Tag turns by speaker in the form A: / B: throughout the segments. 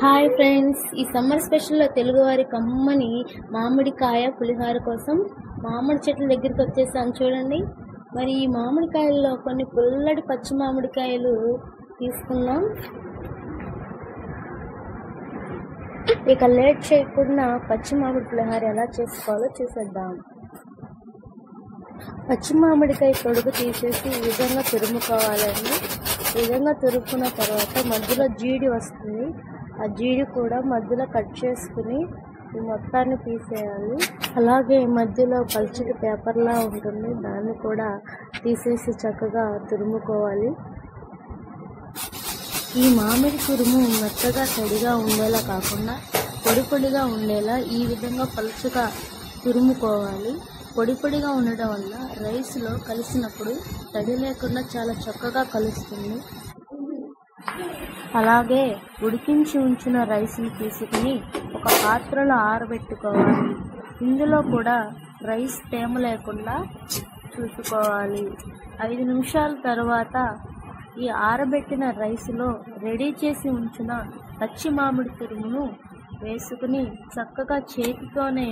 A: Hi friends, ఈ summer స్పెషల్లో తెలుగువారి కమ్మని మామిడికాయ పులిహోర కోసం మామిడి చెట్ల దగ్గరికి వచ్చేసాను చూడండి. మరి ఈ మామిడికాయల్లో కొన్ని పుల్లటి పచ్చి మామిడికాయలు తీసుకున్నాం. ఇక లేట్ చేయకుండా పచ్చి మామిడి పులిహోర ఎలా చేసుకోవాలో చూసేద్దాం. పచ్చి మామిడికాయ తొడుగు తీసేసి ఈ విధంగా తురుముకోవాలండి. ఈ విధంగా తురుముకున్న తర్వాత మధ్యలో జీడి వస్తుంది. ఆ జీడి కూడా మధ్యలో కట్ చేసుకుని ఈ మొత్తాన్ని తీసేయాలి. అలాగే మధ్యలో పల్చటి పేపర్లా ఉంటుంది, దాన్ని కూడా తీసేసి చక్కగా తురుముకోవాలి. ఈ మామిడి తురుము మెత్తగా తడిగా ఉండేలా కాకుండా పొడి పొడిగా ఉండేలా ఈ విధంగా పలుచగా తురుముకోవాలి. పొడి పొడిగా ఉండడం వల్ల రైస్లో కలిసినప్పుడు తడి లేకుండా చాలా చక్కగా కలుస్తుంది. అలాగే ఉడికించి ఉంచిన రైస్ని తీసుకుని ఒక పాత్రలో ఆరబెట్టుకోవాలి. ఇందులో కూడా రైస్ తేమ లేకుండా చూసుకోవాలి. 5 నిమిషాల తర్వాత ఈ ఆరబెట్టిన రైస్లో రెడీ చేసి ఉంచిన పచ్చి మామిడి తురుమును వేసుకుని చక్కగా చేతితోనే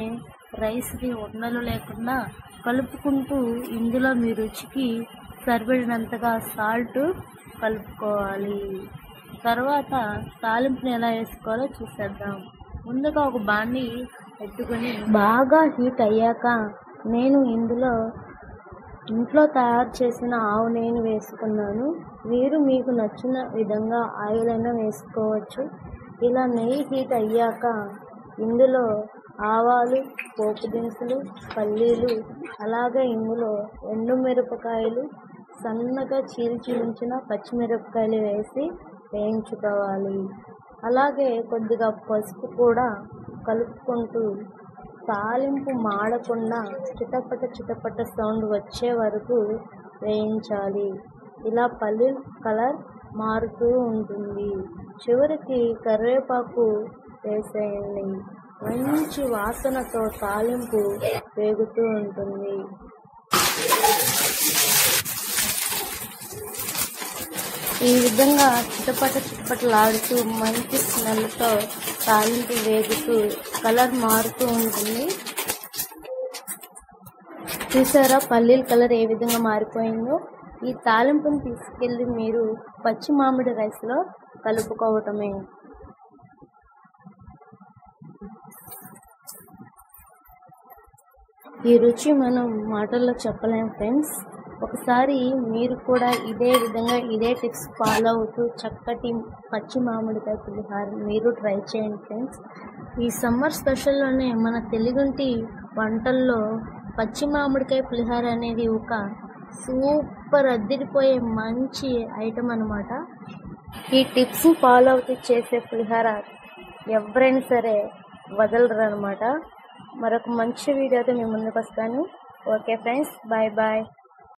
A: రైస్ని ఉండలు లేకుండా కలుపుకుంటూ ఇందులో మీ రుచికి సరిపడినంతగా సాల్ట్ కలుపుకోవాలి. తర్వాత తాలింపుని ఎలా వేసుకోవాలో చూసేద్దాం. ముందుగా ఒక బాండి పెట్టుకుని బాగా హీట్ అయ్యాక నేను ఇంట్లో తయారు చేసిన ఆవు నెయ్యిని వేసుకున్నాను. మీరు మీకు నచ్చిన విధంగా ఆయిల్ అయినా వేసుకోవచ్చు. ఇలా నెయ్యి హీట్ అయ్యాక ఇందులో ఆవాలు, పోపు దినుసులు, పల్లీలు, అలాగే ఇందులో ఎండుమిరపకాయలు, సన్నగా చీల్చి ఉంచిన పచ్చిమిరపకాయలు వేసి వేయించుకోవాలి. అలాగే కొద్దిగా పసుపు కూడా కలుపుకుంటూ తాలింపు మాడకుండా చిటపట సౌండ్ వచ్చే వరకు వేయించాలి. ఇలా పల్లీల కలర్ మారుతూ ఉంటుంది. చివరికి కరివేపాకు వేసేయండి. మంచి వాసనతో తాలింపు వేగుతూ ఉంటుంది. ఈ విధంగా చిటపటలాడుతూ మంచి స్మెల్తో తాలింపు వేగుతూ కలర్ మారుతూ ఉంటుంది. చూసారా పల్లీల కలర్ ఏ విధంగా మారిపోయిందో? ఈ తాలింపుని తీసుకెళ్ళి మీరు పచ్చి మామిడి రైస్లో కలుపుకోవటమే. ఈ రుచి మనం మాటల్లో చెప్పలేం ఫ్రెండ్స్. ఒకసారి మీరు కూడా ఇదే విధంగా ఇదే టిప్స్ ఫాలో అవుతూ చక్కటి పచ్చి మామిడికాయ పులిహోర మీరు ట్రై చేయండి ఫ్రెండ్స్. ఈ సమ్మర్ స్పెషల్లోనే మన తెలుగుంటి వంటల్లో పచ్చి మామిడికాయ పులిహోర అనేది ఒక సూపర్ అద్దిరిపోయే మంచి ఐటమ్ అన్నమాట. ఈ టిప్స్ ఫాలో అవుతూ చేసే పులిహోర ఎవరైనా సరే వదలరు అనమాట. మరొక మంచి వీడియోతో మీ ముందుకు వస్తాను. Okay friends, bye bye.